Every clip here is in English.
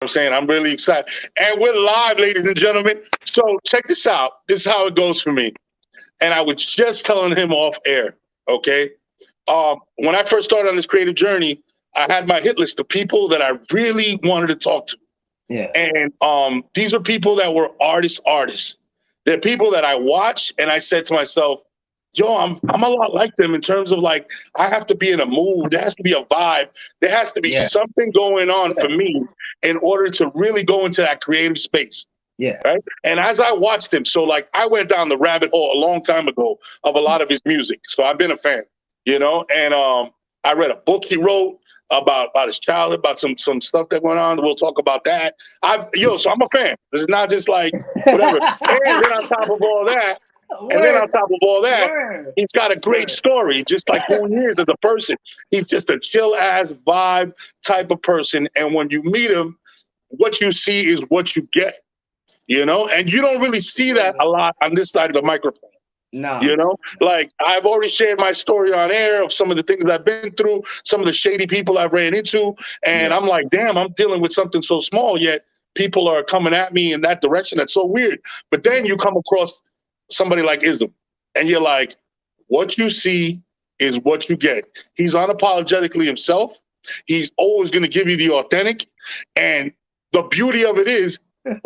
I'm saying? I'm really excited. And we're live, ladies and gentlemen. So check this out. This is how it goes for me. And I was just telling him off air, okay? When I first started on this creative journey, I had my hit list of people that I really wanted to talk to. Yeah. And these are people that were artists. They're people that I watch, and I said to myself, yo, I'm a lot like them in terms of like I have to be in a mood. There has to be a vibe. There has to be Yeah. something going on Yeah. for me in order to really go into that creative space. Yeah. Right. And as I watched him, so like I went down the rabbit hole a long time ago of a lot of his music. So I've been a fan, and I read a book he wrote about his childhood, about some stuff that went on. We'll talk about that. So I'm a fan. This is not just like whatever. And then on top of all that, and then on Word. top of all that, Word. he's got a great Word. story, just like who he is as a person. He's just a chill ass vibe type of person. And when you meet him, what you see is what you get, and you don't really see that a lot on this side of the microphone. No. Like I've already shared my story on air of some of the things I've been through, some of the shady people I've ran into. And Yeah. I'm like, damn, I'm dealing with something so small, yet people are coming at me in that direction. That's so weird. But then you come across somebody like Ism, and you're like, what you see is what you get. He's unapologetically himself. He's always going to give you the authentic. And the beauty of it is,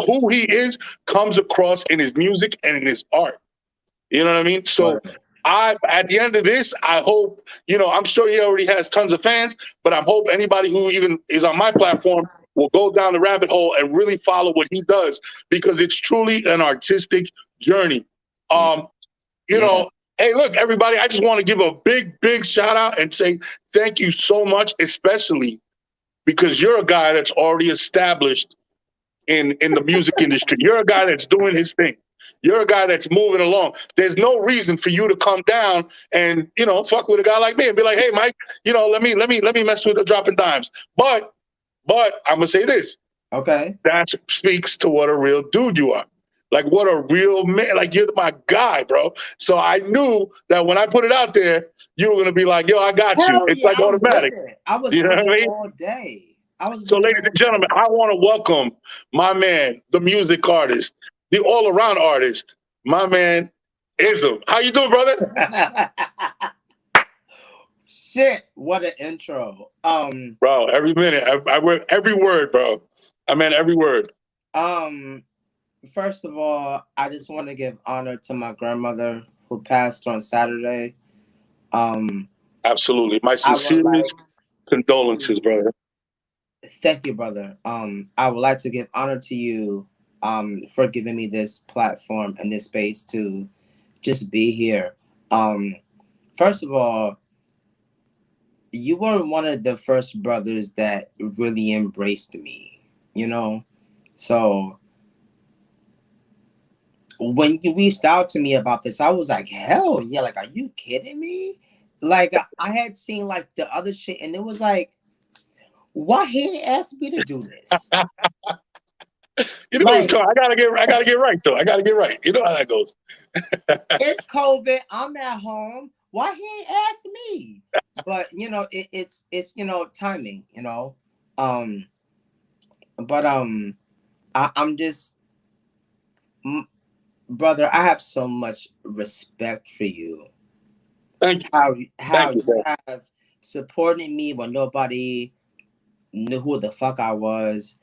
who he is comes across in his music and in his art. You know what I mean? So Word. at the end of this, I hope, I'm sure he already has tons of fans, but I hope anybody who even is on my platform will go down the rabbit hole and really follow what he does, because it's truly an artistic journey. Yeah. Um, Yeah. hey, look, everybody, I just want to give a big, big shout out and say thank you so much, especially because you're a guy that's already established in the music industry. You're a guy that's doing his thing. You're a guy that's moving along. There's no reason for you to come down and fuck with a guy like me and be like, hey, Mike, let me mess with the dropping dimes. But I'm gonna say this. Okay. That speaks to what a real dude you are. Like what a real man. Like you're my guy, bro. So I knew that when I put it out there, you were gonna be like, yo, I got you. Hell It's yeah, like I'm with automatic. it. I was You know with what I it mean? all day. I was So, with it ladies all and gentlemen, day. I want to welcome my man, the music artist, the all-around artist, my man, Ism. How you doing, brother? Shit, what an intro. Bro, every minute, I read every word, bro. I meant every word. Um, First of all, I just want to give honor to my grandmother who passed on Saturday. Um, Absolutely. My I would sincerest like condolences, brother. thank you, brother. I would like to give honor to you, for giving me this platform and this space to just be here. Um, First of all, you were one of the first brothers that really embraced me, you know? So when you reached out to me about this, I was like, hell yeah, like, are you kidding me? Like, I had seen like the other shit, and it was like, why he ain't asked me to do this? It's Like, coming. I gotta get right though. I gotta get right. You know how that goes. it's COVID, I'm at home. Why he ain't asked me? But it's timing, Um, but I'm just m- brother, I have so much respect for you. Thank you. How Thank you, you bro. have supported me when nobody knew who the fuck I was.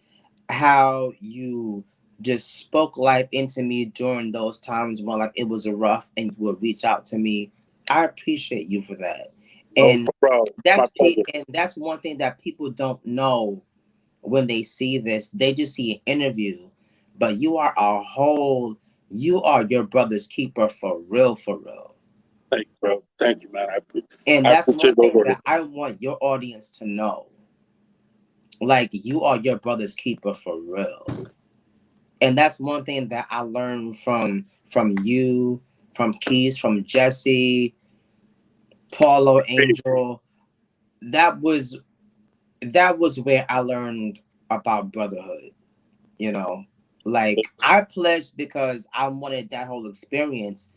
How you just spoke life into me during those times when like it was rough, and you would reach out to me. I appreciate you for that. No, And bro. My pleasure. that's one thing that people don't know when they see this. They just see an interview, but you are your brother's keeper for real, for real. Thank you, bro. Thank you, man. And I that's one appreciate those thing words. that I want your audience to know. Like, you are your brother's keeper for real. And that's one thing that I learned from you, from Keys, from Jesse, Paulo, Angel. That was where I learned about brotherhood. You know, like, I pledged because I wanted that whole experience.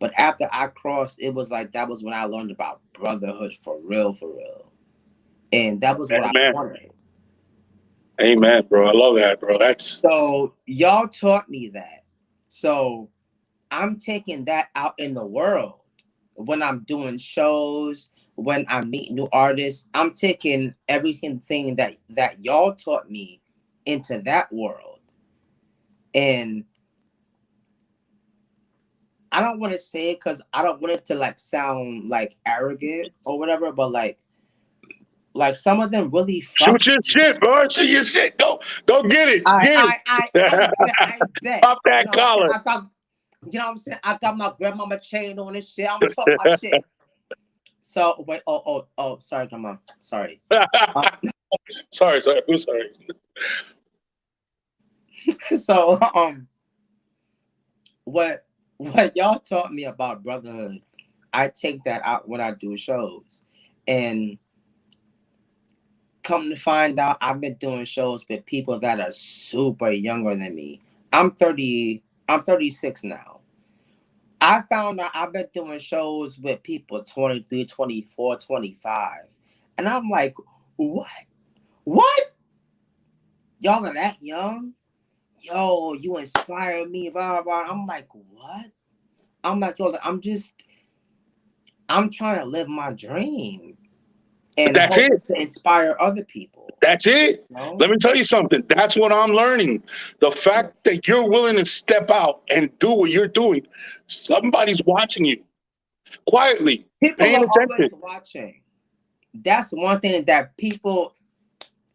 But after I crossed, it was like that was when I learned about brotherhood for real, for real. And that was what I Man, wanted. Amen, bro. I love that, bro. That's So y'all taught me that. So I'm taking that out in the world when I'm doing shows, when I meet new artists. I'm taking everything thing that y'all taught me into that world. And I don't want to say it because I don't want it to like sound like arrogant or whatever, but like some of them really fuck shoot your with shit, me. bro. Shoot your shit. Go get it. Get I bet. Pop You that know what I'm saying? collar. You know what I'm saying? I got my grandmama chain on and shit. I'm gonna talk my shit. So wait, sorry, grandma. Sorry. Sorry. I'm sorry. So what y'all taught me about brotherhood, I take that out when I do shows. And come to find out, I've been doing shows with people that are super younger than me. I'm 30, I'm 36 now. I found out I've been doing shows with people 23, 24, 25. And I'm like, what? What? Y'all are that young? Yo, you inspire me, blah, blah. I'm like, what? I'm like, yo, I'm trying to live my dream But and that's hope it. to inspire other people. That's it. You know? Let me tell you something. That's what I'm learning. The Yeah. fact that you're willing to step out and do what you're doing, somebody's watching you quietly, People paying are attention. always watching. That's one thing that people,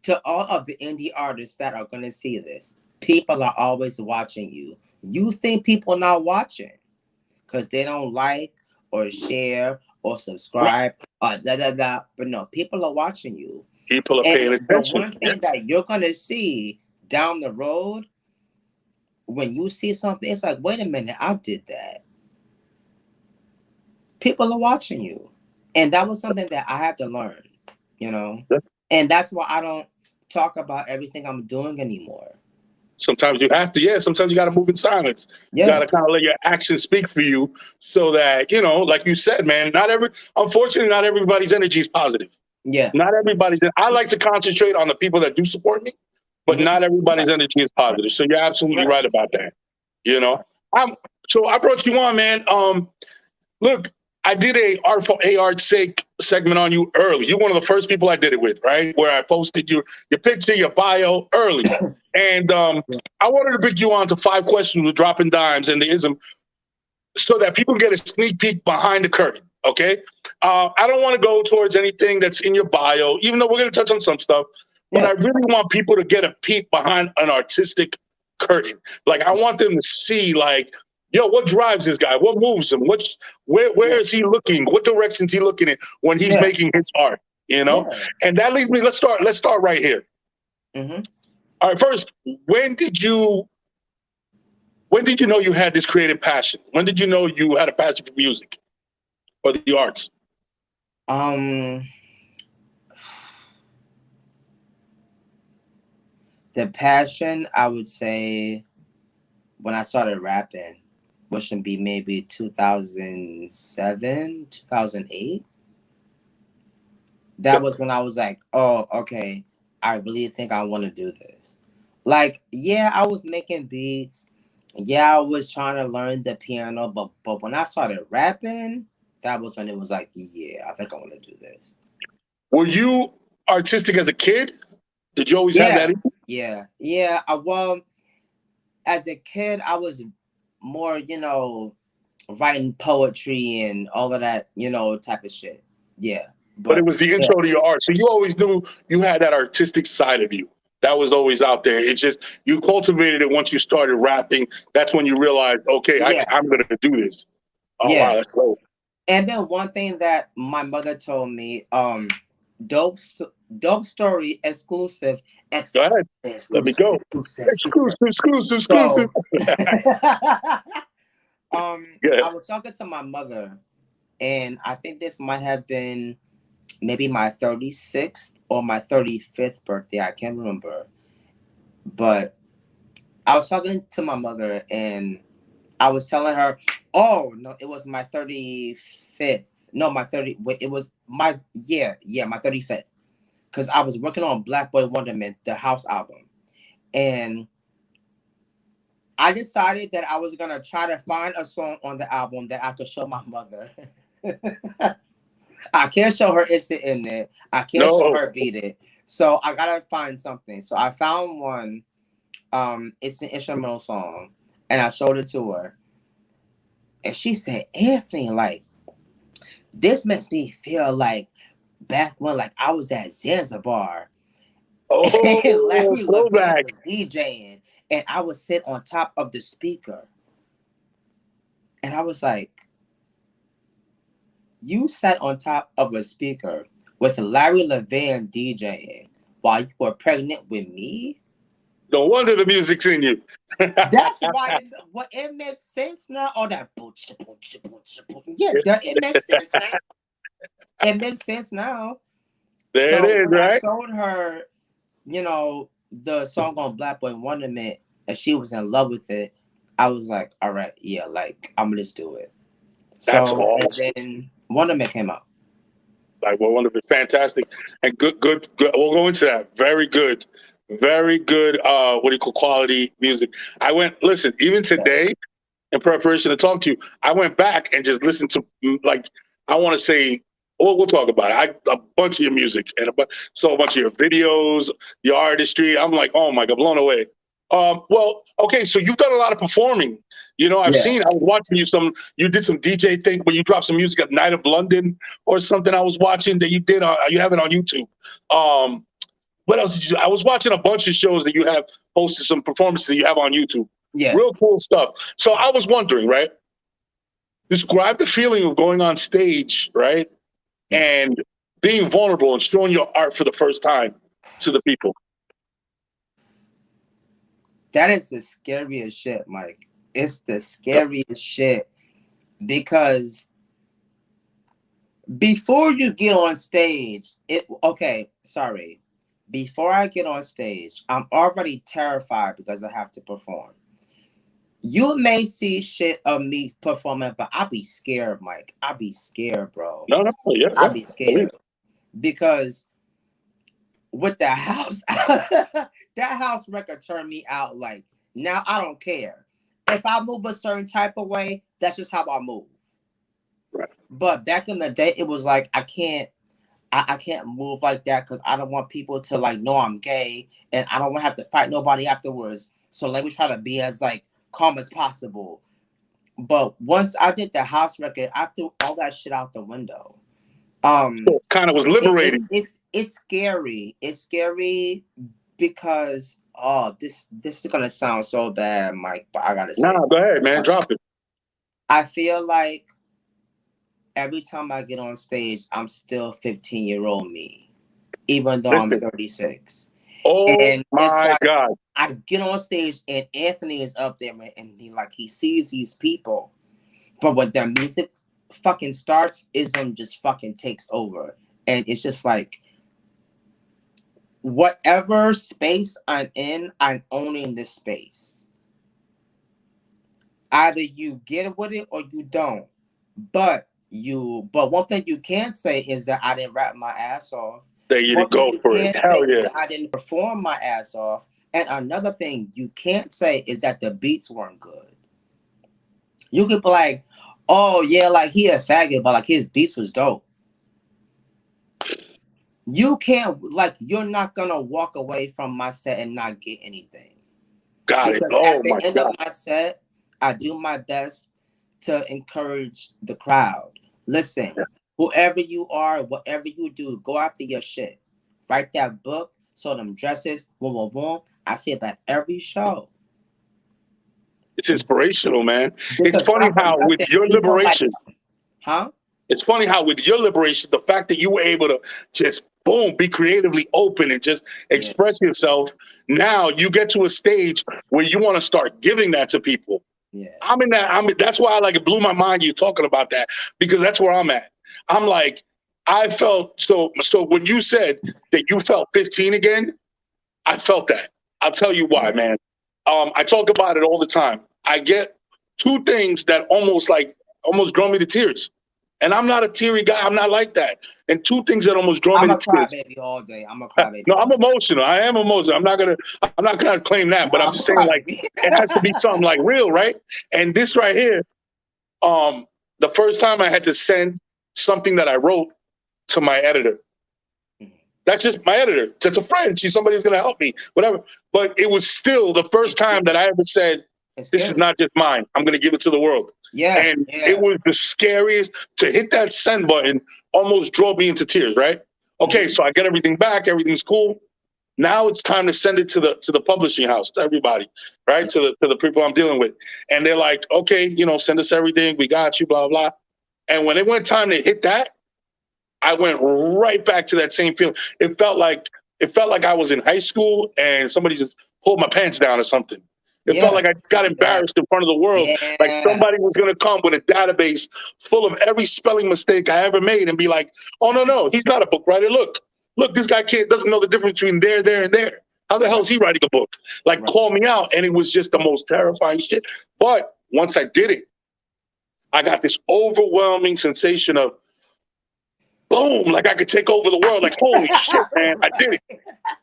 to all of the indie artists that are going to see this, people are always watching you. You think people not watching because they don't like or share or Right. subscribe or da da da. But no, people are watching you. People are paying And the attention. one Yeah. thing that you're going to see down the road, when you see something, it's like, wait a minute, I did that. People are watching you. And that was something that I had to learn, you know? And that's why I don't talk about everything I'm doing anymore. Sometimes you have to, yeah. Sometimes you got to move in silence. You got Yeah. to kind of let your actions speak for you, so that like you said, man. Unfortunately, not everybody's energy is positive. Yeah. Not everybody's. I like to concentrate on the people that do support me, but Mhm. not everybody's Right. energy is positive. So you're absolutely Right. right about that. You know, I'm. So I brought you on, man. Look, I did a art for art's sake segment on you early. You're one of the first people I did it with, right? Where I posted your picture, your bio early, and Yeah. I wanted to bring you on to 5 questions with dropping dimes and the ism, so that people get a sneak peek behind the curtain. Okay, I don't want to go towards anything that's in your bio, even though we're going to touch on some stuff. But I Yeah. really want people to get a peek behind an artistic curtain. Like I want them to see, like, yo, what drives this guy? What moves him? Where Yeah. is he looking? What direction is he looking in when he's Yeah. making his art? Yeah. And that leads me. Let's start right here. Mm-hmm. All right, first, when did you know you had this creative passion? When did you know you had a passion for music or the arts? Um, the passion, I would say, when I started rapping, which would be maybe 2007, 2008. That Yep. was when I was like, oh, okay, I really think I want to do this. Like, yeah, I was making beats. Yeah, I was trying to learn the piano, but when I started rapping, that was when it was like, yeah, I think I want to do this. Were you artistic as a kid? Did you always have that Yeah, in you? yeah. Well, as a kid, I was more, writing poetry and all of that, type of shit. Yeah, But it but was the yeah, intro to your art. So you always knew you had that artistic side of you. That was always out there. It's just you cultivated it once you started rapping. That's when you realized, okay, yeah, I'm going to do this. Oh, wow, yeah. that's dope. And then one thing that my mother told me, dope, dope story exclusive, Go ahead. Let me exclusive, go. exclusive, exclusive. Exclusive. So, Yeah. I was talking to my mother, and I think this might have been maybe my 36th or my 35th birthday. I can't remember, but I was talking to my mother, and I was telling her, oh no, it was my 35th. No, my 30. Wait, it was my, yeah, my 35th. because I was working on Black Boy Wonderment, the house album, and I decided that I was gonna try to find a song on the album that I could show my mother. I can't show her it's in it. I can't show No. her beat it. So I gotta find something. So I found one. It's an instrumental song, and I showed it to her, and she said, "Anthony, like this makes me feel like back when like I was at Zanzibar and Oh, Larry Levan throwback. was DJing, and I would sit on top of the speaker." And I was like, "You sat on top of a speaker with Larry Levan DJing while you were pregnant with me?" No wonder the music's in you. That's why it makes sense now. All that boots, yeah, it makes sense now. It makes sense now. There it So is, when I right? showed her, the song on Black Boy Wonderment, and she was in love with it, I was like, all right, yeah, like I'm gonna just do it. That's So and awesome. then Wonderment came out. Like, well, wonderful, fantastic, and good. We'll go into that. Very good, very good. What do you call quality music? I went listen even Yeah. today in preparation to talk to you. I went back and just listened to like I want to say. Well, we'll talk about it. A bunch of your music and a bunch of your videos, the artistry. I'm like, oh my god, blown away. Well, okay, so you've done a lot of performing. I've Yeah. seen. I was watching you You did some DJ thing where you dropped some music at Night of London or something. I was watching that you did. You have it on YouTube. Um, what else did you? I was watching a bunch of shows that you have posted some performances that you have on YouTube. Yeah. Real cool stuff. So I was wondering, right? Describe the feeling of going on stage, right? And being vulnerable and showing your art for the first time to the people. That is the scariest shit, Mike. It's the Yep. scariest shit because before you get on stage, before I get on stage, I'm already terrified because I have to perform. You may see shit of me performing, but I'll be scared, Mike. I'll be scared, bro. No, no, yeah, I'll yeah. be Believe scared because with that house, that house record turned me out. Like now, I don't care if I move a certain type of way. That's just how I move. right. But back in the day, it was like I can't move like that because I don't want people to like know I'm gay, and I don't want to have to fight nobody afterwards. So let me try to be as like calm as possible. But once I did the house record, I threw all that shit out the window. So kind of was liberating. It's scary. It's scary because this is gonna sound so bad, Mike, but I gotta say, Nah, go ahead, man. Drop it. I feel like every time I get on stage, I'm still 15-year-old me, even though I'm Listen. 36. Oh And it's my like God. I get on stage and Anthony is up there and he sees these people, but when their music fucking starts, ism just fucking takes over, and it's just like whatever space I'm in, I'm owning this space. Either you get with it or you don't. But one thing you can't say is that I didn't rap my ass off. There you One thing go you for it. can't say Hell is yeah. that I didn't perform my ass off. And another thing you can't say is that the beats weren't good. You could be like, oh yeah, like he a faggot, but like his beats was dope. You can't you're not gonna walk away from my set and not get anything. Got it. Because Oh at the my end God. of my set, I do my best to encourage the crowd. Listen, whoever you are, whatever you do, go after your shit. Write that book, sew them dresses, boom. I say that every show. It's inspirational, man. It's Because funny not for how with nothing, your people like, liberation, huh? it's funny how with your liberation, the fact that you were able to just boom, be creatively open and just Yeah, express yourself. Now you get to a stage where you want to start giving that to people. yeah, That's why it blew my mind you talking about that because that's where I'm at. I'm like, I felt so when you said that you felt 15 again, I felt that. I'll tell you why, yeah, man. I talk about it all the time. I get two things that almost draw me to tears. And I'm not a teary guy. I'm not like that. and two things that almost drove me I'm to a tears. crybaby all day. I'm a crybaby No, all I'm day. emotional. I am emotional. I'm not gonna claim that, No, but I'm I'm a just saying like crybaby. it has to be something like real, right? And this right here, the first time I had to send something that I wrote to my editor. That's just my editor. That's a friend. She's somebody who's gonna help me, whatever. But it was still the first It's time that I ever said, it's "This is scary. not just mine. I'm gonna give it to the world." Yeah, And it yeah. was the scariest to hit that send button. Almost drove me into tears. Right? Okay, so I get everything back. Everything's cool. Now it's time to send it to the publishing house, to everybody, right? Yeah. To the people I'm dealing with, and they're like, "Okay, send us everything. We got you." Blah blah. And when it went time to hit that, I went right back to that same feeling. It felt like I was in high school and somebody just pulled my pants down or something. It felt Yeah. like I got Yeah. embarrassed in front of the world. Like Yeah. somebody was going to come with a database full of every spelling mistake I ever made and be like, "Oh no, he's not a book writer. Look, this guy doesn't know the difference between there, and there. How the hell Right. is he writing a book?" Like, Right. call me out, and it was just the most terrifying shit. But once I did it, I got this overwhelming sensation of boom, like I could take over the world. Like, holy shit, man, I did it.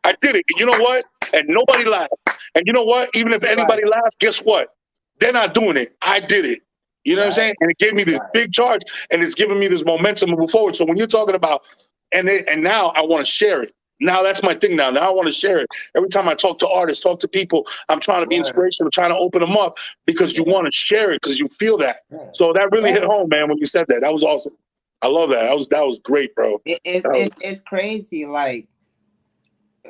I did it. And you know what? And nobody laughed. And you know what? Even if Right. anybody laughed, guess what? They're not doing it. I did it. You know what I'm Right. saying? And it gave me this Right. big charge, and it's giving me this momentum moving forward. So when you're talking about, and now I want to share it. Now that's my thing. Now I want to share it. Every time I talk to artists, talk to people, I'm trying to be Word. inspirational, trying to open them up because you Yeah. want to share it because you feel that. Yeah. So that really hit Yeah. home, man. When you said that, that was awesome. I love that. That was great, bro. It, it's That was, it's it's crazy. Like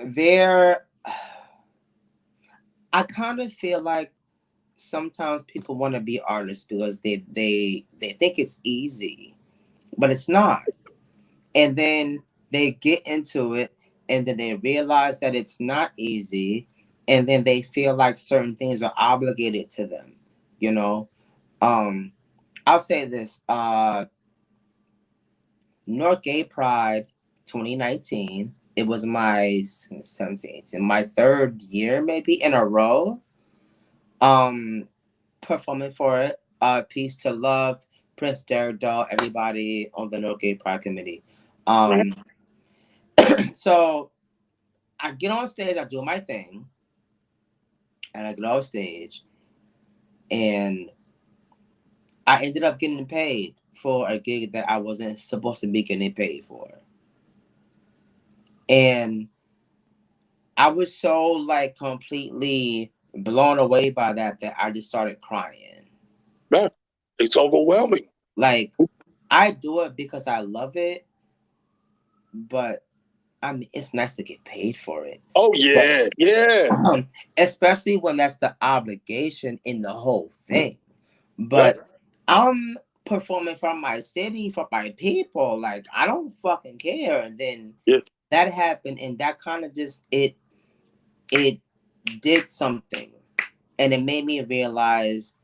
there, I kind of feel like sometimes people want to be artists because they think it's easy, but it's not. And then they get into it, and then they realize that it's not easy, and then they feel like certain things are obligated to them. You know, um, I'll say this: North Gay Pride 2019. It was my 17th, in my third year maybe in a row. Um, performing for it. Peace to Love, Prince Derek Doll, everybody on the North Gay Pride Committee. right. Um, so I get on stage, I do my thing, and I get off stage, and I ended up getting paid for a gig that I wasn't supposed to be getting paid for. And I was so like completely blown away by that I just started crying. Yeah, it's overwhelming. Like I do it because I love it, but I mean it's nice to get paid for it. Oh But yeah, yeah, especially when that's the obligation in the whole thing. yeah, But I'm performing for my city, for my people. Like I don't fucking care. And then yeah. that happened, and that kind of just it did something, and it made me realize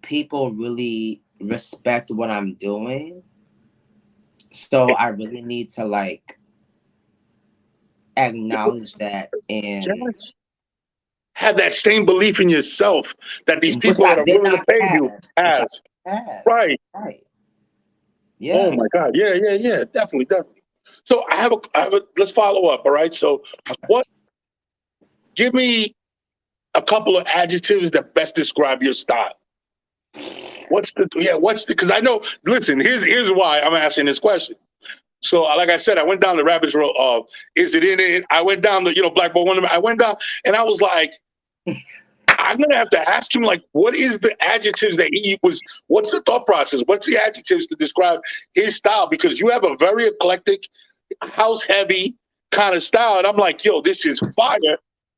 people really respect what I'm doing. So I really need to like acknowledge that, and Just have that same belief in yourself that these which people that I are did willing to not pay you have, which I have. have. Right. Right. Oh Yeah. my God. Yeah, yeah, yeah. Definitely, definitely. So let's follow up. All right. So what? Give me a couple of adjectives that best describe your style. Because I know. Listen, here's why I'm asking this question. So, like I said, I went down the rabbit hole of is it in it? I went down the Black Boy Wonder. I went down, and I was like, I'm gonna have to ask him like, what is the adjectives that he was? What's the thought process? What's the adjectives to describe his style? Because you have a very eclectic, house heavy kind of style, and I'm like, yo, this is fire.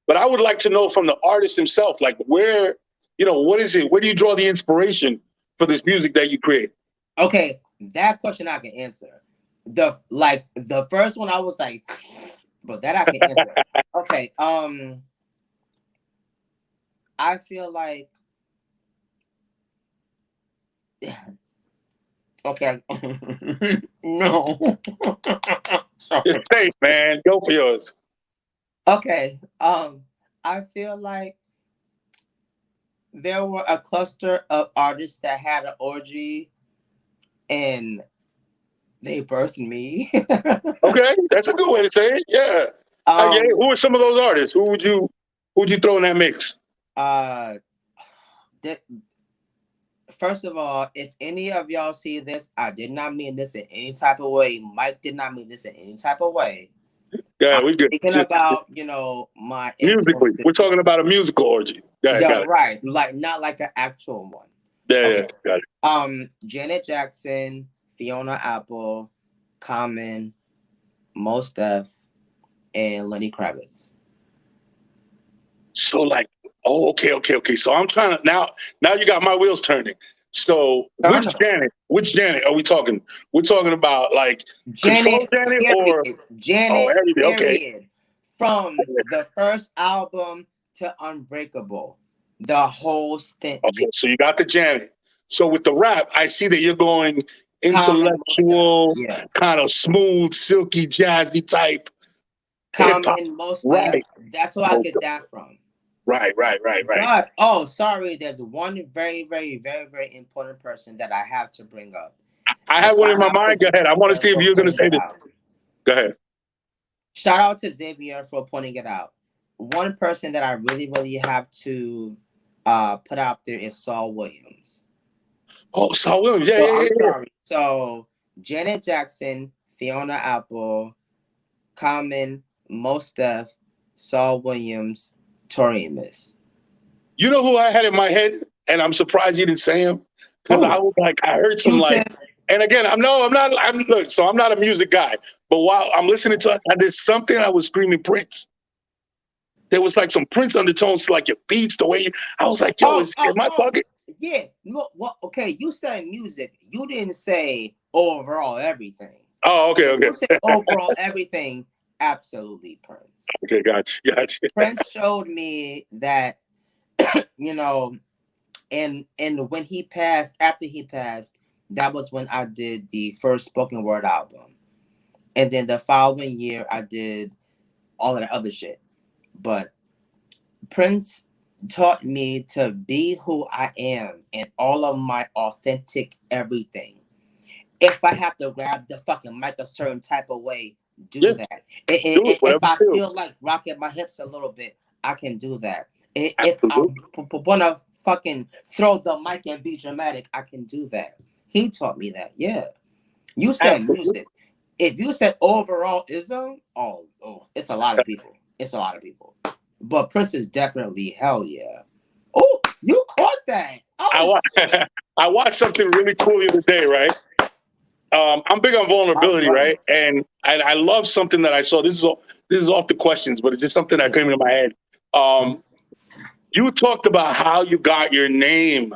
But I would like to know from the artist himself, like where, what is it? Where do you draw the inspiration for this music that you create? Okay, that question I can answer. The first one I was like, but that I can answer. Okay, I feel like okay. No. Just say, man, go for yours. Okay. I feel like there were a cluster of artists that had an orgy, and They birthed me. Okay, that's a good way to say it. Yeah. Yeah. um. Who are some of those artists? Who would you throw in that mix? Uh. That, first of all, if any of y'all see this, I did not mean this in any type of way. Mike did not mean this in any type of way. Yeah, I'm we good. thinking Just about, my musically, influences. we're talking about a musical orgy. Yeah, Yeah, got it. right. Like not like an actual one. Yeah, yeah, Okay. got it. Janet Jackson, Fiona Apple, Common, Mos Def, and Lenny Kravitz. So like, oh, okay. So I'm trying to now you got my wheels turning. So Turn which them. Janet? Which Janet are we talking? We're talking about like Control Janet, Janet or period. Janet, everything? Okay. period. From the first album to Unbreakable, the whole stint. Okay, so you got the Janet. So with the rap, I see that you're going Common, Mos Def. intellectual, Yeah. kind of smooth, silky, jazzy type hip hop. Common, Mos Def. Right. That's where I get Okay. that from. Right. But sorry, there's one very, very, very, very important person that I have to bring up. I And have one in shout my out to mind. Go ahead. I want to Xavier see if for you're going to pointing say it this. out. Go ahead. Shout out to Xavier for pointing it out. One person that I really, really have to put out there is Saul Williams. Oh, Saul Williams. Yeah, So yeah, yeah, I'm yeah. sorry. So Janet Jackson, Fiona Apple, Common, Mos Def, Saul Williams, Tori Amos. You know who I had in my head, and I'm surprised you didn't say him because I Oh, was like, I heard some like, Q-Tip. and again, I'm not. Look, so I'm not a music guy, but while I'm listening to it, there's something I was screaming Prince. There was like some Prince undertones to like your beats, the way I was like, yo, am I Oh. bugging? Yeah. No, well, okay. You said music. You didn't say overall everything. Oh, okay, If okay, you say overall everything, absolutely Prince. okay, gotcha. Prince showed me that, and when he passed, after he passed, that was when I did the first spoken word album. And then the following year I did all of the other shit. But Prince taught me to be who I am in all of my authentic everything. If I have to grab the fucking mic a certain type of way, do Yeah, that. do it, If whatever I you feel. feel like rocking my hips a little bit, I can do that. If I Absolutely. want to fucking throw the mic and be dramatic, I can do that. He taught me that. Yeah. You said Absolutely. music. If you said overall ism, it's a lot of people. It's a lot of people. But Prince is definitely hell yeah. Oh, you caught that. I Oh watched, shit. I watched something really cool the other day, right? I'm big on All vulnerability, right. right? And I love something that I saw. This is off the questions, but it's just something that Yeah. came into my head. Mhm. You talked about how you got your name.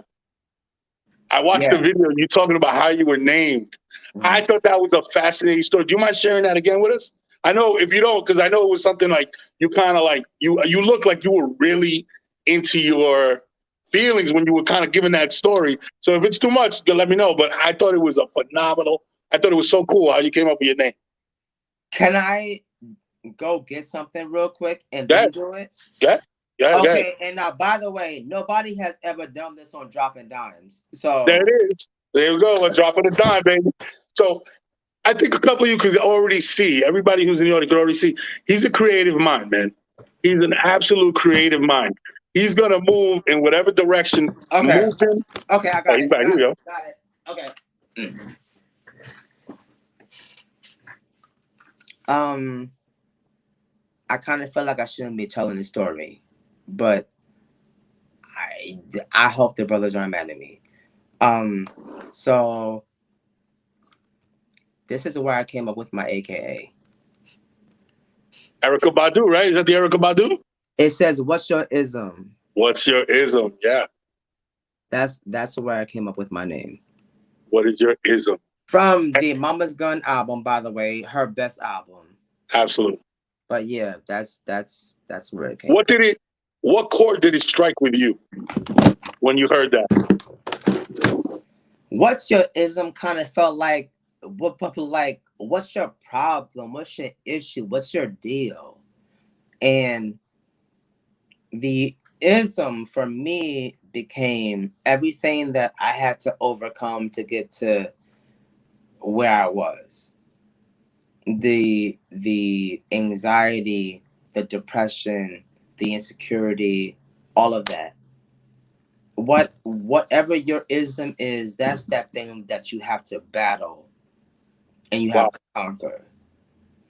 I watched the Yeah. video. You talking about how you were named. I Mhm. thought that was a fascinating story. Do you mind sharing that again with us? I know if you don't, because I know it was something like you kind of like you look like you were really into your feelings when you were kind of giving that story. So if it's too much, let me know. But I thought it was a phenomenal. I thought it was so cool how you came up with your name. Can I go get something real quick and Yeah, then do it? yeah. Okay, and now by the way, nobody has ever done this on dropping dimes. There So it is. There we go. A drop of the dime, baby. So I think a couple of you could already see, everybody who's in the audience could already see, he's a creative mind, man. He's an absolute creative mind. He's going to move in whatever direction okay. moves him. Okay, I Oh, got he's it. back. Here we go. Got it. Okay. Um, I kind of feel like I shouldn't be telling this story, but I hope the brothers aren't mad at me. So this is where I came up with my AKA. Erica Badu, right? Is that the Erica Badu? It says, "What's your ism?" What's your ism? Yeah. That's where I came up with my name. What is your ism? From the Mama's Gun album, by the way, her best album. Absolutely. But yeah, that's where it came from. What chord did it strike with you when you heard that? What's your ism kind of felt like what's your problem? What's your issue? What's your deal? And the ism for me became everything that I had to overcome to get to where I was. The anxiety, the depression, the insecurity, all of that. Whatever your ism is, that's that thing that you have to battle and you have Wow. to conquer.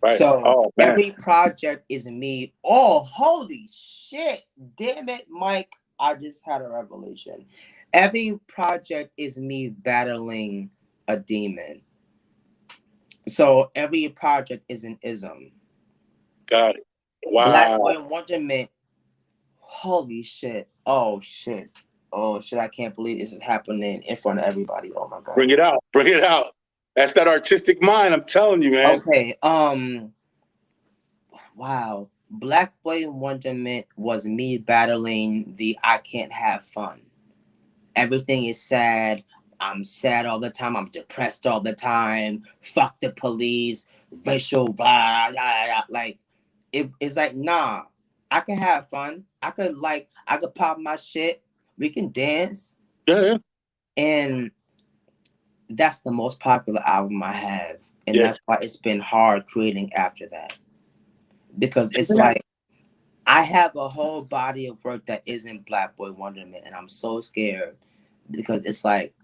Right. So Oh man. every project is me. Oh, holy shit. Damn it, Mike. I just had a revelation. Every project is me battling a demon. So every project is an ism. Got it. Black Wow. Boy Wonderment. Holy shit. Oh shit. Oh shit. I can't believe this is happening in front of everybody. Oh my god. Bring it out. Bring it out. That's that artistic mind. I'm telling you, man. Okay. Wow. Black Boy Wonderment was me battling the I can't have fun. Everything is sad. I'm sad all the time. I'm depressed all the time. Fuck the police. Racial blah, blah, blah. Like it's like nah. I can have fun. I could pop my shit. We can dance. Yeah, yeah, And that's the most popular album I have. And yeah. that's why it's been hard creating after that. Because it's Yeah. like I have a whole body of work that isn't Black Boy Wonderment, and I'm so scared because it's like,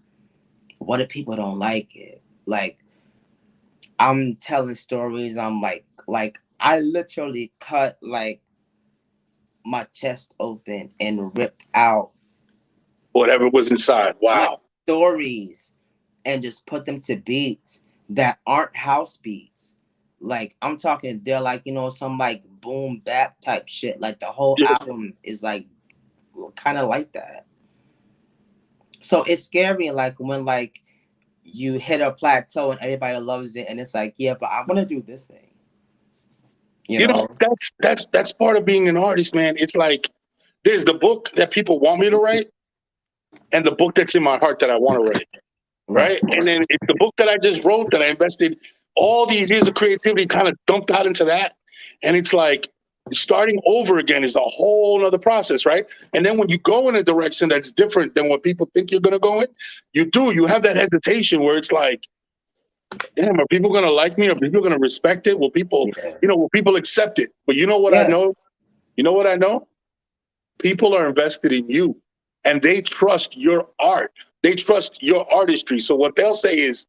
what if people don't like it? Like, I'm telling stories. I'm like I literally cut like my chest open and ripped out Whatever was inside. like Wow. stories and just put them to beats that aren't house beats. Like I'm talking, they're like some like boom bap type shit. Like the whole Yeah. album is like kind of like that. So it's scary, like when like you hit a plateau and everybody loves it, and it's like, yeah, but I want to do this thing, you You know, know? that's part of being an artist, man. It's like there's the book that people want me to write, and the book that's in my heart that I want to write. Right. Right. And then it's the book that I just wrote that I invested all these years of creativity kind of dumped out into that. And it's like starting over again is a whole nother process, right? And then when you go in a direction that's different than what people think you're gonna go in, you have that hesitation where it's like, damn, are people gonna like me? Are people gonna respect it? Will people, Yeah. will people accept it? But you know what I Yeah. know? You know what I know? People are invested in you and they trust your art. They trust your artistry. So what they'll say is,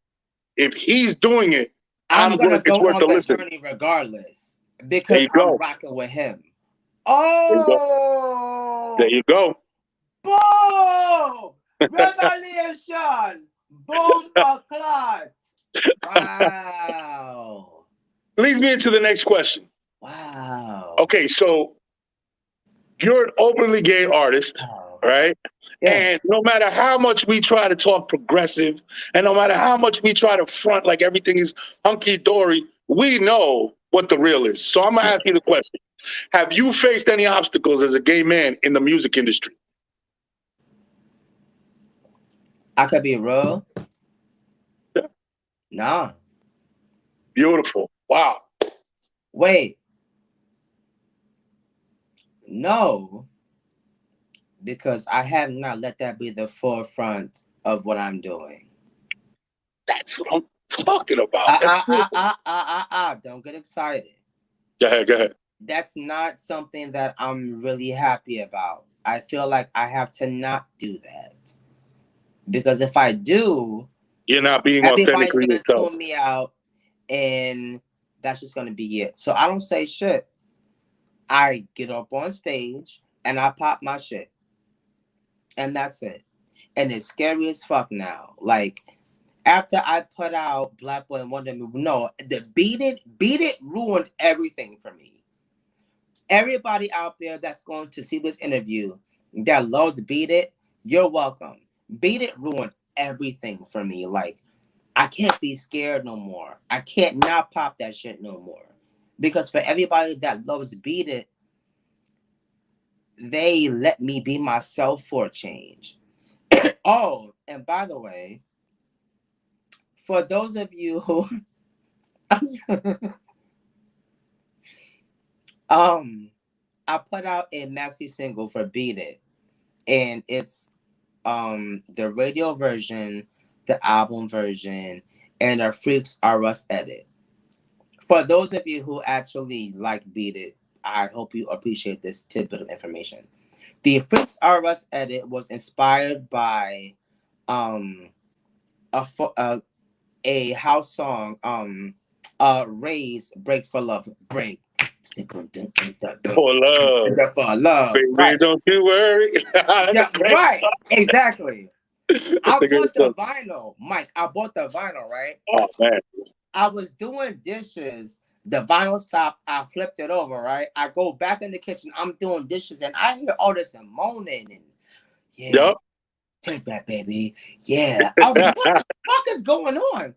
if he's doing it, I'm gonna it's go worth on the the listen. journey regardless There because you I'm go. rocking with him. There you go. There Oh, you go. boom! Revelation! Boom, clot! Wow! Leads me into the next question. Wow! Okay, so you're an openly gay artist, Wow! right? Yeah. And no matter how much we try to talk progressive, and no matter how much we try to front like everything is hunky dory, we know what the real is. So I'm gonna ask you the question: have you faced any obstacles as a gay man in the music industry? I could be real. Yeah. Nah. Beautiful. Wow. Wait. No. Because I have not let that be the forefront of what I'm doing. That's what I'm talking about. That's beautiful. Don't get excited. Go ahead. Go ahead. That's not something that I'm really happy about. I feel like I have to not do that. Because if I do, You're not being everybody's authentically going to yourself. tune me out and that's just going to be it. So I don't say shit. I get up on stage and I pop my shit. And that's it. And it's scary as fuck now. Like, after I put out Black Boy and Wonder Woman, no, the Beat It ruined everything for me. Everybody out there that's going to see this interview that loves Beat It, you're welcome. Beat It ruined everything for me. Like, I can't be scared no more. I can't not pop that shit no more. Because for everybody that loves Beat It, they let me be myself for a change. Oh, and by the way, for those of you who I put out a maxi single for Beat It, and it's the radio version, the album version, and a Freaks R Us edit. For those of you who actually like Beat It, I hope you appreciate this tidbit of information. The Freaks R Us edit was inspired by um a house song, Ray's Break for Love, Break For love. for love, Baby, right? don't you worry. That's a Yeah, great right, song. exactly. That's I a great bought the song. vinyl, Mike. I bought the vinyl, right? Oh, man. I was doing dishes. The vinyl stopped. I flipped it over, right? I go back in the kitchen. I'm doing dishes, and I hear all this and moaning and yeah, Yup. take that, baby. Yeah. I was like, what the fuck is going on?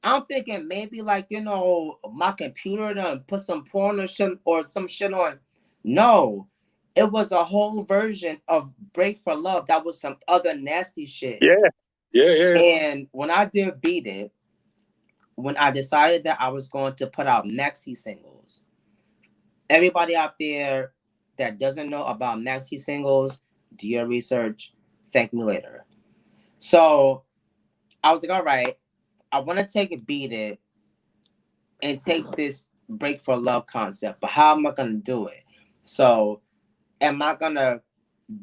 I'm thinking maybe like, my computer done put some porn or some shit on. No, it was a whole version of Break for Love. That was some other nasty shit. Yeah. Yeah. And when I did Beat It, when I decided that I was going to put out maxi singles, everybody out there that doesn't know about maxi singles, do your research. Thank me later. So I was like, all right, I want to take it, Beat It, and take this Break for Love concept, but how am I going to do it? So am I going to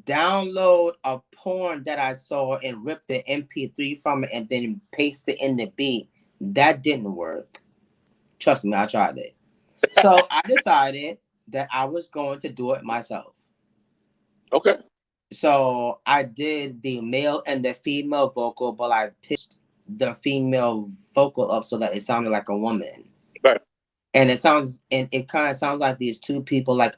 download a porn that I saw and rip the MP3 from it and then paste it in the beat? That didn't work. Trust me, I tried it. So I decided that I was going to do it myself. Okay. So I did the male and the female vocal, but I pitched the female vocal up so that it sounded like a woman. Right. And it kind of sounds like these two people like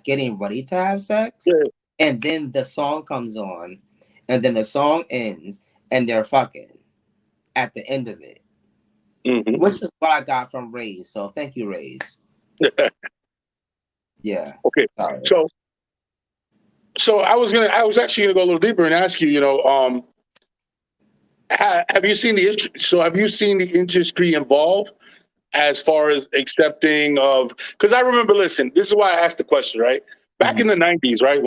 getting ready to have sex. Yeah. And then the song comes on, and then the song ends, and they're fucking at the end of it. Mm-hmm. Which was what I got from Ray's. So thank you, Ray's. Yeah. Okay. Sorry. So I was actually gonna go a little deeper and ask you, have you seen the industry evolve as far as accepting of? Because I remember, listen, this is why I asked the question, right? Back in the '90s, right?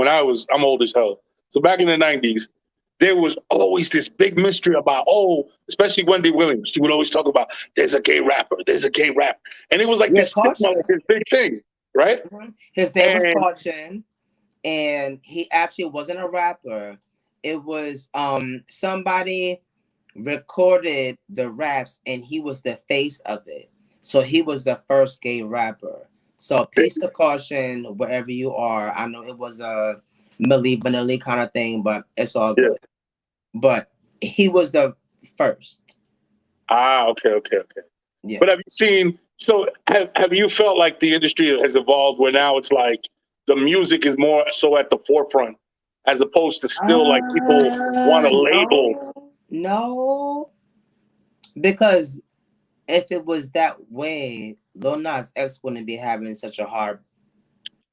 I'm old as hell. So back in the '90s, there was always this big mystery about, especially Wendy Williams. She would always talk about, there's a gay rapper, and it was like this stigma, like this big thing, right? His name was Caution, and he actually wasn't a rapper. It was somebody recorded the raps, and he was the face of it. So he was the first gay rapper. So peace to Caution, wherever you are. I know it was a Milli Vanilli kind of thing, but it's all good. Yeah. But he was the first. Okay. Yeah. But have you felt like the industry has evolved where now it's like the music is more so at the forefront as opposed to still like people want to label? No. Because if it was that way, Lil Nas X wouldn't be having such a hard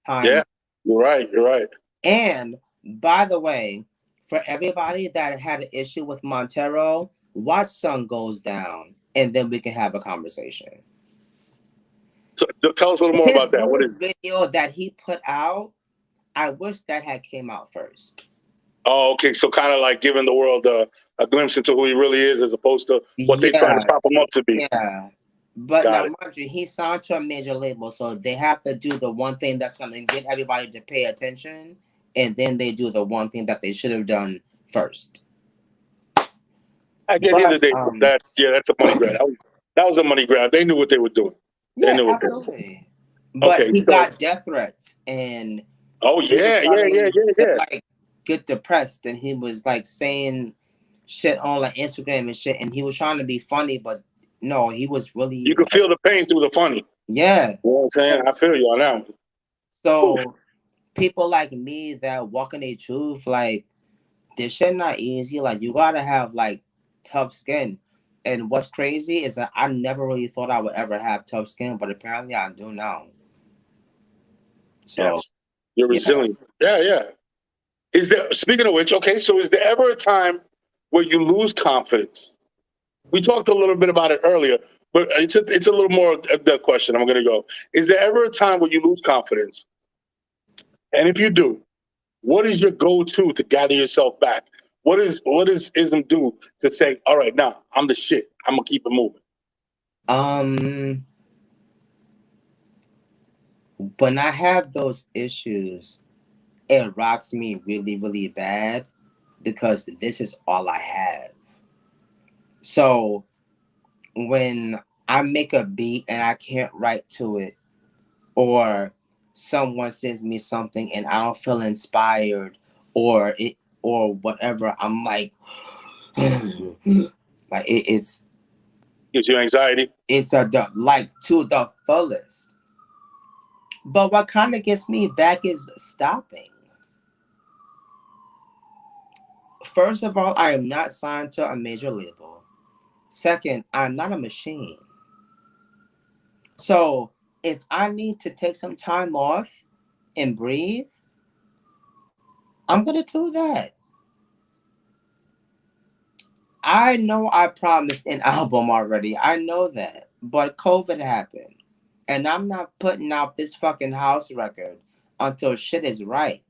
time. Yeah, you're right. And by the way, for everybody that had an issue with Montero, watch Sun Goes Down, and then we can have a conversation. So tell us a little more about that. What is video that he put out? I wish that had came out first. Oh, okay. So kind of like giving the world a glimpse into who he really is, as opposed to what they try to prop him up to be. Yeah. But now, mind you, he signed to a major label, so they have to do the one thing that's going to get everybody to pay attention, and then they do the one thing that they should have done first. At the end of the day, that's a money grab. That was a money grab. They knew what they were doing. Yeah, absolutely. But he got death threats, and yeah. Like get depressed, and he was like saying shit on like Instagram and shit, and he was trying to be funny, but no, he was really. You can feel the pain through the funny. Yeah, you know what I'm saying. I feel you on that one. So people like me that walk in their truth, like this shit not easy. Like you gotta have like tough skin. And what's crazy is that I never really thought I would ever have tough skin, but apparently I do now. So yes. You're resilient. Yeah. Is there, speaking of which, okay, so is there ever a time where you lose confidence? We talked a little bit about it earlier, but it's a little more of the question. I'm going to go. Is there ever a time where you lose confidence? And if you do, what is your go-to to gather yourself back? what does ism do to say, all right, now I'm the shit. I'm gonna keep it moving. When I have those issues, it rocks me really, really bad because this is all I have. So when I make a beat and I can't write to it, or someone sends me something and I don't feel inspired, or whatever, I'm like, like it's Gives you anxiety. like to the fullest. But what kind of gets me back is stopping. First of all, I am not signed to a major label. Second, I'm not a machine. So if I need to take some time off and breathe, I'm gonna do that. I know I promised an album already. I know that. But COVID happened. And I'm not putting out this fucking house record until shit is right.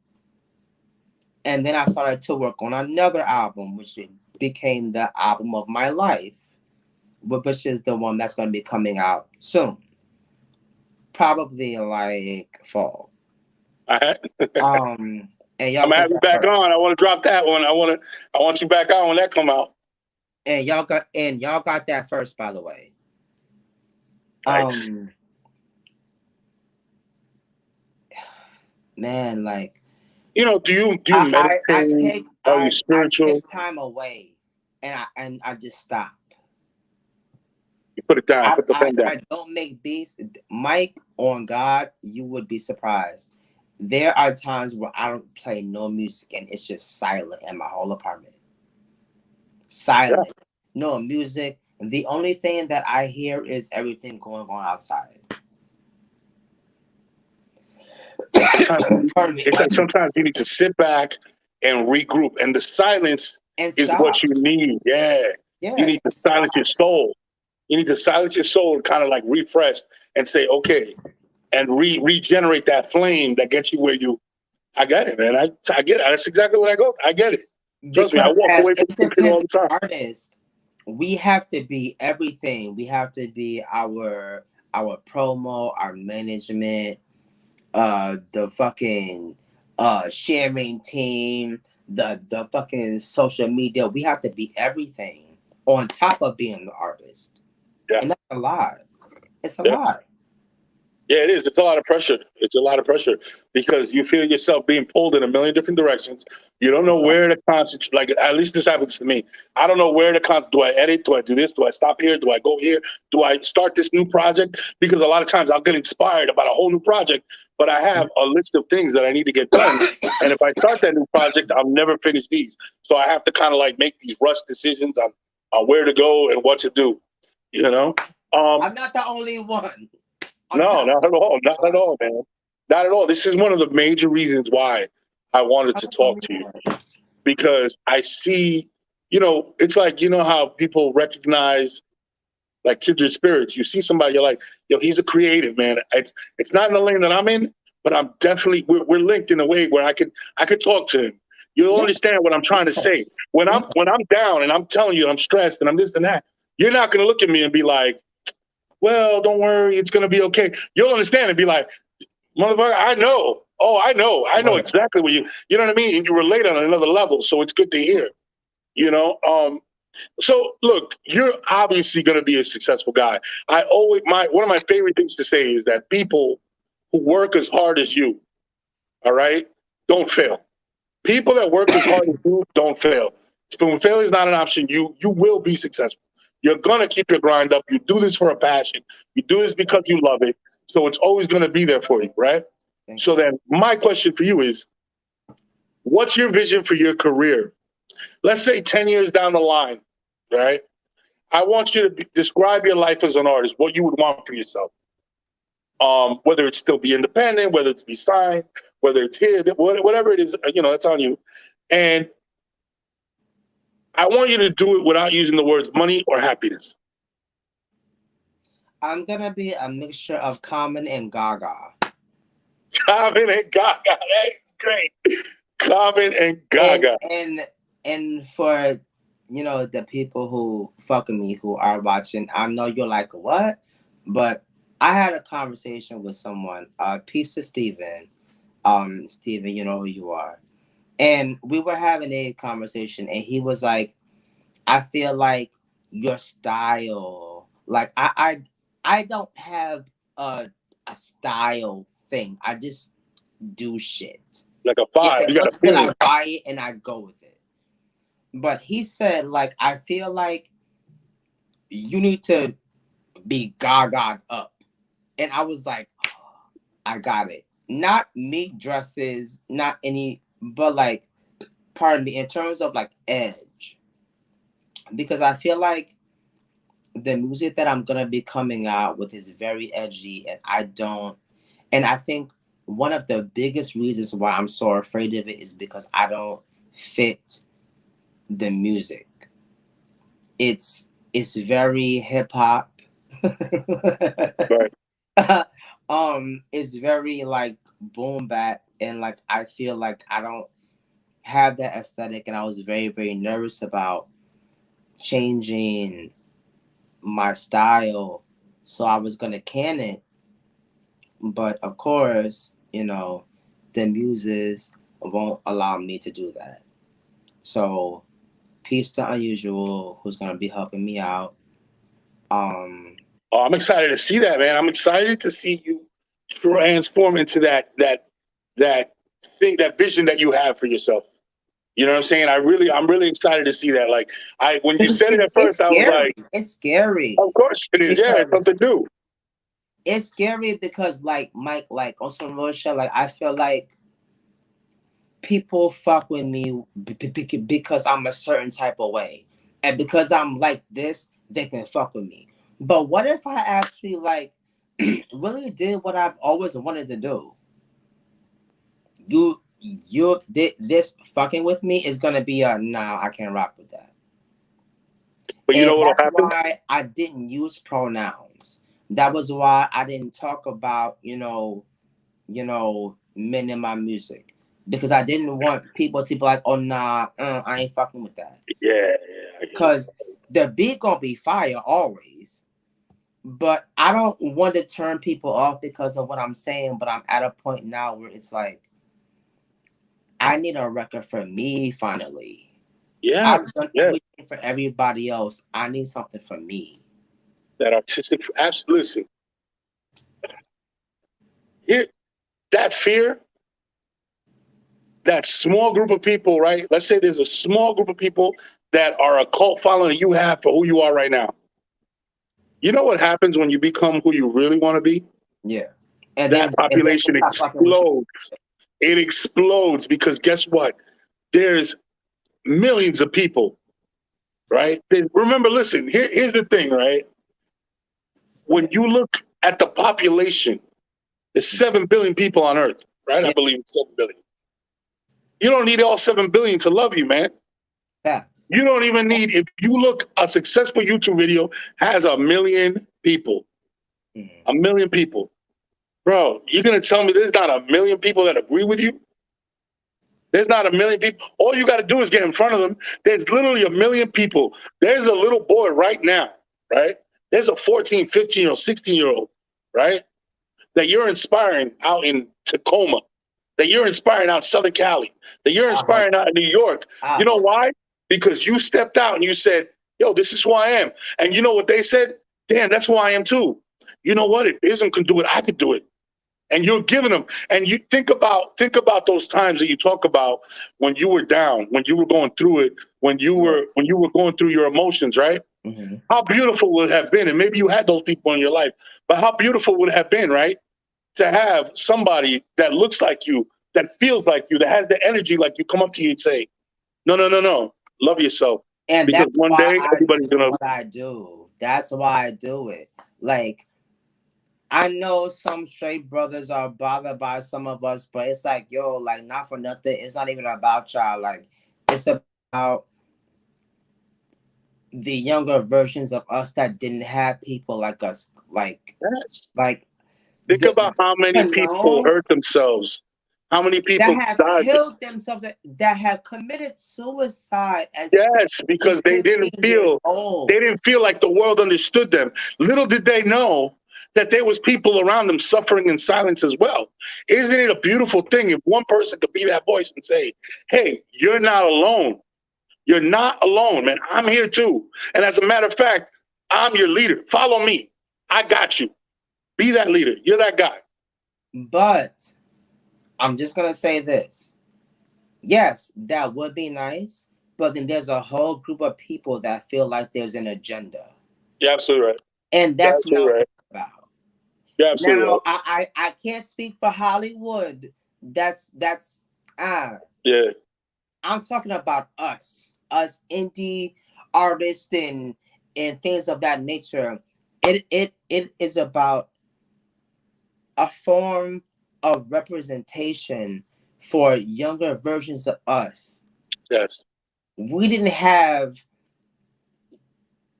And then I started to work on another album, which became the album of my life, which is the one that's going to be coming out soon. Probably like fall. And y'all I'm gonna have you back on. I want to drop that one. I want you back on when that come out. And y'all got that first, by the way. Nice. Man, like, do you meditate? Are you spiritual? I take time away, and I just stop. You put it down. Put the phone down. I don't make beats. Mike, on God, you would be surprised. There are times where I don't play no music and it's just silent in my whole apartment. Silent. Yeah. No music. The only thing that I hear is everything going on outside. It's like sometimes you need to sit back and regroup, and the silence is what you need. Yeah. You need to silence your soul. You need to silence your soul and kind of like refresh and say, okay, and regenerate that flame that gets you where you. I get it, man. I get it. That's exactly what I go. I get it. Trust me, I walk away from people all the time. Artist, we have to be everything. We have to be our promo, our management, the fucking sharing team, the fucking social media. We have to be everything on top of being the artist. Yeah. And that's a lot. It's a lot. Yeah, it is. It's a lot of pressure. It's a lot of pressure because you feel yourself being pulled in a million different directions. You don't know where to concentrate. Like, at least this happens to me. I don't know where to concentrate. Do I edit? Do I do this? Do I stop here? Do I go here? Do I start this new project? Because a lot of times I'll get inspired about a whole new project, but I have a list of things that I need to get done. And if I start that new project, I'll never finish these. So I have to kind of like make these rush decisions on where to go and what to do. You know? I'm not the only one. No, not at all. Not at all, man. Not at all. This is one of the major reasons why I wanted to talk to you. Because I see, it's like, how people recognize like kindred spirits. You see somebody, you're like, yo, he's a creative, man. It's not in the lane that I'm in, but I'm definitely, we're linked in a way where I could talk to him. You'll understand what I'm trying to say. When I'm down and I'm telling you I'm stressed and I'm this and that, you're not going to look at me and be like, well, don't worry, it's going to be okay. You'll understand and be like, motherfucker, I know. Oh, I know exactly what you know what I mean? And you relate on another level. So it's good to hear, So look, you're obviously going to be a successful guy. One of my favorite things to say is that people who work as hard as you, all right, don't fail. People that work as hard as you don't fail. When failure is not an option, you will be successful. You're going to keep your grind up. You do this for a passion. You do this because you love it. So it's always going to be there for you, right? So then my question for you is, what's your vision for your career? Let's say 10 years down the line, right? I want you to describe your life as an artist, what you would want for yourself. Whether it's still be independent, whether it's be signed, whether it's here, whatever it is, that's on you. And I want you to do it without using the words money or happiness. I'm going to be a mixture of Common and Gaga. Common and Gaga. That's great. Common and Gaga. and for the people who fuck with me who are watching, I know you're like, what? But I had a conversation with someone, peace to Steven. Steven, you know who you are. And we were having a conversation, and he was like, I feel like your style, like I don't have a style thing. I just do shit. Like a If vibe. it You got a looks good, feeling. I buy it and I go with it. But he said, like, I feel like you need to be gaga up. And I was like, oh, I got it. Not meat dresses, not any, but like, pardon me, in terms of like edge. Because I feel like the music that I'm gonna be coming out with is very edgy, and I think one of the biggest reasons why I'm so afraid of it is because I don't fit the music. It's very hip hop. Right. It's very like boom bap, and like I feel like I don't have that aesthetic, and I was very very nervous about changing my style, so I was gonna can it, but of course, the muses won't allow me to do that. So peace to Unusual, who's gonna be helping me out. Um, Oh, I'm excited to see that, man. I'm excited to see you transform into that thing, that vision that you have for yourself. You know what I'm saying? I'm really excited to see that. Like when you said it at it's first, I was scary. like, It's scary of course it is. Yeah, it's because something new. like Mike, like also Moshe, like I feel like people fuck with me because I'm a certain type of way, and because I'm like this, they can fuck with me. But what if I actually like really did what I've always wanted to do? This fucking with me is gonna be a nah. I can't rock with that, But you and know what'll that's happen? why I didn't use pronouns. That was why I didn't talk about men in my music, because I didn't want people to be like, oh nah, I ain't fucking with that. Yeah, yeah, I get it. Cause the beat gonna be fire always, but I don't want to turn people off because of what I'm saying. But I'm at a point now where it's like I need a record for me finally. Yes, I've done yes. everything for everybody else. I need something for me. That artistic. Absolutely. Listen, here, that fear, that small group of people, right? Let's say there's a small group of people that are a cult following you have for who you are right now. You know what happens when you become who you really want to be? Yeah, and That then they population stop fucking with you. explodes. It explodes because guess what? There's millions of people, right? Remember, listen, here's the thing, right? When you look at the population, there's 7 billion people on Earth, right? I Yeah, believe it's 7 billion. You don't need all 7 billion to love you, man. facts. You don't even need, if you look, a successful YouTube video has 1 million people. Mhm. 1 million people. Bro, you're going to tell me there's not 1 million people that agree with you? There's not 1 million people. All you got to do is get in front of them. There's literally 1 million people. There's a little boy right now, right? There's a 14, 15-year-old, 16-year-old, right? That you're inspiring out in Tacoma, that you're inspiring out in Southern Cali, that you're I hope. inspiring out in New York. I You know hope. why? Because you stepped out and you said, yo, this is who I am. And you know what they said? Damn, that's who I am too. You know what? If Ism can do it, I could do it. And you're giving them, and you think about those times that you talk about when you were down, when you were going through it, Yeah. when you were going through your emotions, right? Mm-hmm. How beautiful would it have been? And maybe you had those people in your life, but how beautiful would it have been, right? To have somebody that looks like you, that feels like you, that has the energy like you, come up to you and say, no, no, no, no, love yourself. And Because that's one why day I everybody's do gonna, what I do. That's why I do it. Like, I know some straight brothers are bothered by some of us, but it's like, yo, like, not for nothing. It's not even about y'all. Like, it's about the younger versions of us that didn't have people like us. yes. Like, Think about how many to people know. hurt themselves How many that people have died? killed themselves, that have committed suicide at Yes, 16, because they 15 years old. didn't feel like the world understood them. Little did they know that there was people around them suffering in silence as well. Isn't it a beautiful thing if one person could be that voice and say, "Hey, you're not alone. You're not alone, man. I'm here too. And as a matter of fact, I'm your leader. Follow me. I got you. Be that leader. You're that guy." But I'm just gonna say this. Yes, that would be nice, but then there's a whole group of people that feel like there's an agenda. You're absolutely right. And You're that's absolutely not what right. it's about. You're absolutely Now, right. I can't speak for Hollywood. That's ah. Yeah. I'm talking about us indie artists and things of that nature. It is about a form of representation for younger versions of us. Yes. We didn't have.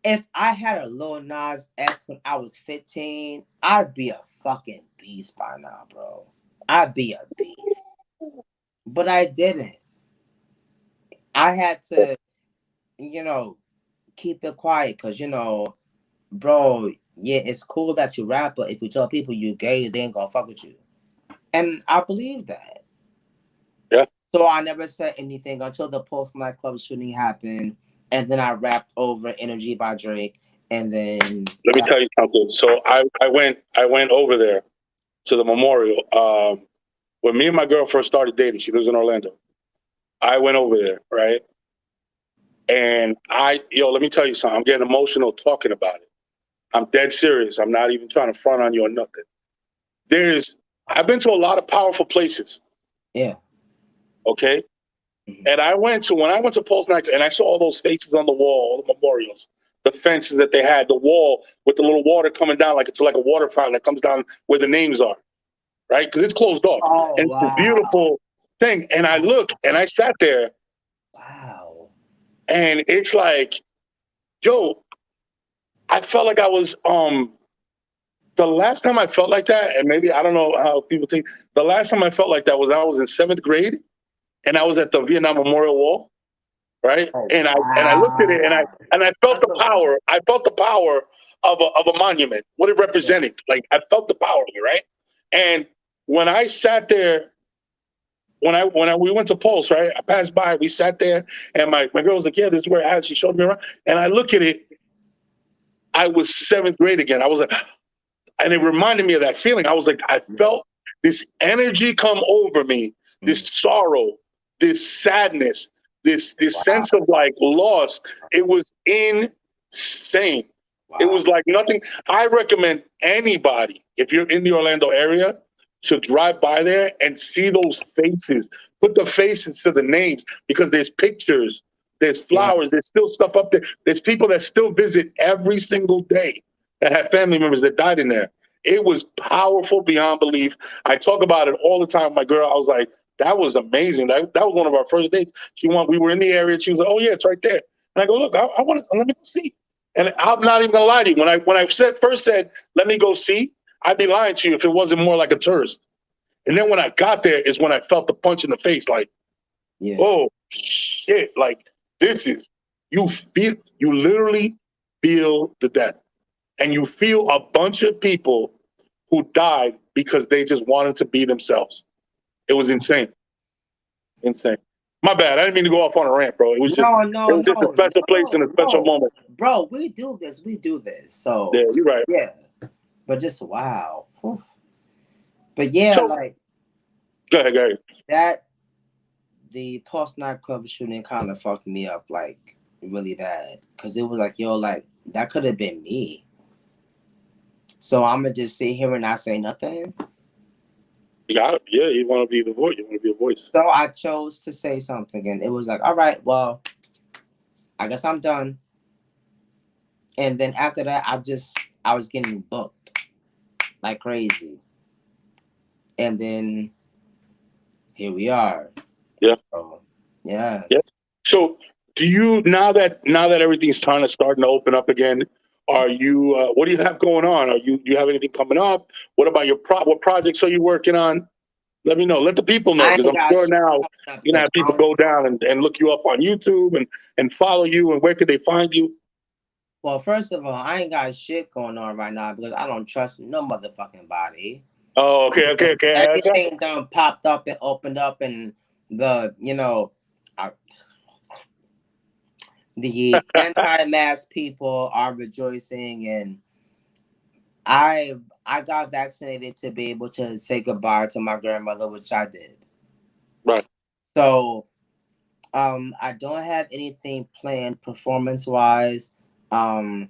If I had a Lil Nas X when I was 15, I'd be a fucking beast by now, bro. I'd be a beast. But I didn't. I had to, you know, keep it quiet because, bro, yeah, it's cool that you rap, but if you tell people you're gay, they ain't gonna fuck with you. And I believe that. Yeah. So I never said anything until the Post nightclub shooting happened. And then I rapped over Energy by Drake. And then Let me tell you something. So I went over there to the memorial. When me and my girl first started dating, she lives in Orlando. I went over there, right? And let me tell you something. I'm getting emotional talking about it. I'm dead serious. I'm not even trying to front on you or nothing. I've been to a lot of powerful places. Yeah. Okay. And when I went to Pulse Night and I saw all those faces on the wall, all the memorials, the fences that they had, the wall with the little water coming down like it's like a water fountain that comes down where the names are, right? Because it's closed off. Oh, And it's a wow. beautiful thing. And I look and I sat there. Wow. And it's like, yo, I felt like I was the last time I felt like that, and maybe I don't know how people think, the last time I felt like that was I was in 7th grade and I was at the Vietnam Memorial Wall, right? Oh, And I looked at it and wow. I felt the power. I felt the power of a monument, what it represented. Like I felt the power of it, right? And when I sat there, we went to Pulse, right? I passed by, we sat there, and my girl was like, "Yeah, this is where I." She showed me around, and I look at it. I was 7th grade again. I was like, and it reminded me of that feeling. I was like, I felt this energy come over me, this sorrow, this sadness, this sense of like loss. It was insane. Wow. It was like nothing. I recommend anybody, if you're in the Orlando area, to drive by there and see those faces. Put the faces to the names because there's pictures, there's flowers, there's still stuff up there. There's people that still visit every single day that have family members that died in there. It was powerful beyond belief. I talk about it all the time with my girl. I was like, that was amazing. That was one of our first dates. We were in the area. She was like, "Oh yeah, it's right there." And I go, "Look, I want to, let me go see." And I'm not even gonna lie to you. When I first said, "Let me go see," I'd be lying to you if it wasn't more like a tourist. And then when I got there is when I felt the punch in the face, like, oh shit, like you literally feel the death. And you feel a bunch of people who died because they just wanted to be themselves. It was insane. Insane. My bad. I didn't mean to go off on a rant, bro. It was just a special place and a special moment. Bro, we do this. So yeah, you're right. Yeah. But just wow. Whew. But yeah, So, like go ahead. That the Post nightclub shooting kind of fucked me up like really bad. Cause it was like, yo, like that could have been me. So I'm gonna just sit here and not say nothing. You got it. Yeah, you want to be the voice. You want to be a voice. So I chose to say something, and it was like, all right, well, I guess I'm done. And then after that, I was getting booked like crazy. And then here we are. Yeah. So, yeah. Yeah. So do you now that everything's starting to open up again? Are you? What do you have going on? Do you have anything coming up? What about what projects are you working on? Let me know. Let the people know, I because ain't I'm got sure shit now coming up you're gonna because have I people don't. go down and look you up on YouTube and follow you. And where could they find you? Well, first of all, I ain't got shit going on right now because I don't trust no motherfucking body. Oh, okay, okay, Because okay. That's right. everything done popped up and opened up, and the I, the anti-mask people are rejoicing, and I got vaccinated to be able to say goodbye to my grandmother, which I did. Right. So I don't have anything planned performance wise. I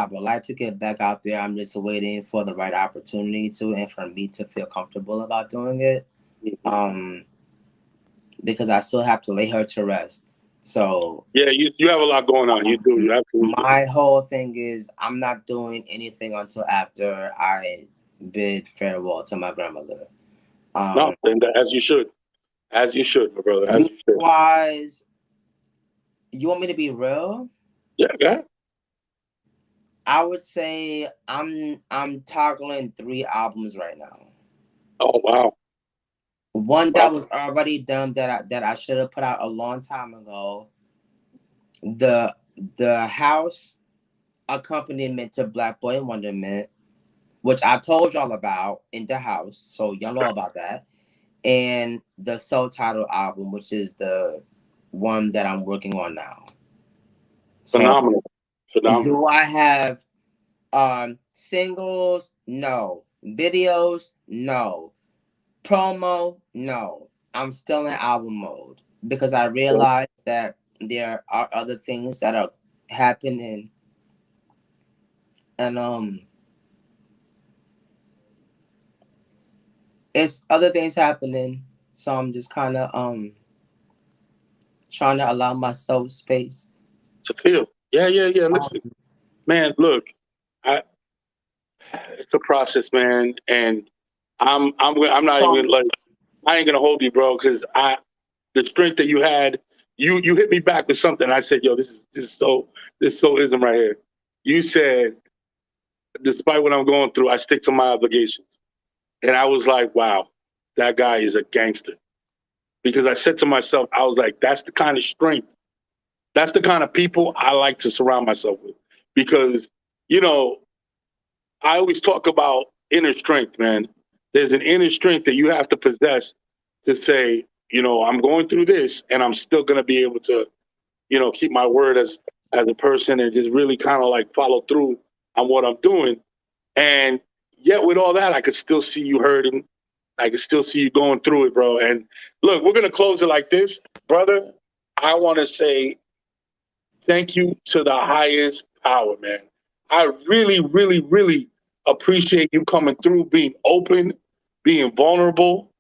would like to get back out there. I'm just waiting for the right opportunity to, and for me to feel comfortable about doing it. Because I still have to lay her to rest. So Yeah, you have a lot going on. You do. You absolutely do. my whole thing is I'm not doing anything until after I bid farewell to my grandmother. No, and as you should. As you should, my brother. As you should. Wise, you want me to be real? Yeah, go ahead. I would say I'm toggling 3 albums right now. Oh wow. One Wow. that was already done that I should have put out a long time ago. The house accompaniment to Black Boy Wonderment, which I told y'all about in the house, so y'all know about that. And the Soul Title album, which is the one that I'm working on now. So, Phenomenal. Phenomenal. do I have singles? No. Videos? No. Promo? No. I'm still in album mode because I realized that there are other things that are happening, and it's other things happening, so I'm just kind of trying to allow myself space To feel. Yeah, yeah, yeah. Listen, man, look, I it's a process, man, and I'm not even like I ain't gonna hold you, bro, because the strength that you had, you hit me back with something. I said, yo, this is so ism right here. You said, despite what I'm going through, I stick to my obligations, and I was like, wow, that guy is a gangster. Because I said to myself, I was like, that's the kind of strength, that's the kind of people I like to surround myself with. Because, you know, I always talk about inner strength, man. There's an inner strength that you have to possess to say, you know, I'm going through this and I'm still going to be able to, you know, keep my word as a person and just really kind of like follow through on what I'm doing. And yet with all that, I could still see you hurting. I can still see you going through it, bro. And look, we're going to close it like this, brother. I want to say thank you to the highest power, man. I really, really, really appreciate you coming through, being open, being vulnerable,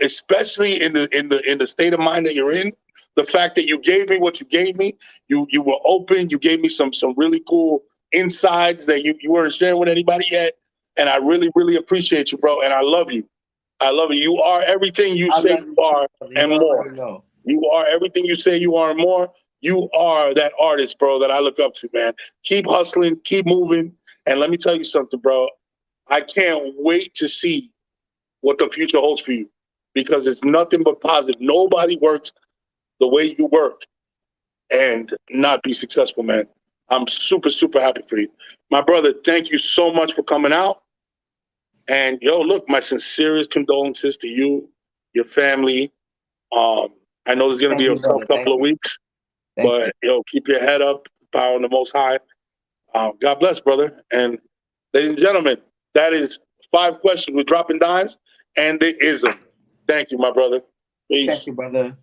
especially in the state of mind that you're in. The fact that you gave me what you gave me, you were open. You gave me some really cool insides that you weren't sharing with anybody yet, and I really, really appreciate you, bro. And I love you. I love you. You are everything you I say love you you too, are brother. and You more. already know. You are everything you say you are and more. You are that artist, bro, that I look up to, man. Keep hustling, keep moving. And let me tell you something, bro. I can't wait to see what the future holds for you because it's nothing but positive. Nobody works the way you work and not be successful, man. I'm super, super happy for you. My brother, thank you so much for coming out. And yo, look, my sincerest condolences to you, your family. Um, I know there's going to Thank be a you, tough brother. couple of weeks, Thank you. but yo, keep your head up, power on the Most High. God bless, brother. And ladies and gentlemen, that is 5 questions with dropping dimes and the ism. Thank you, my brother. Peace. Thank you, brother.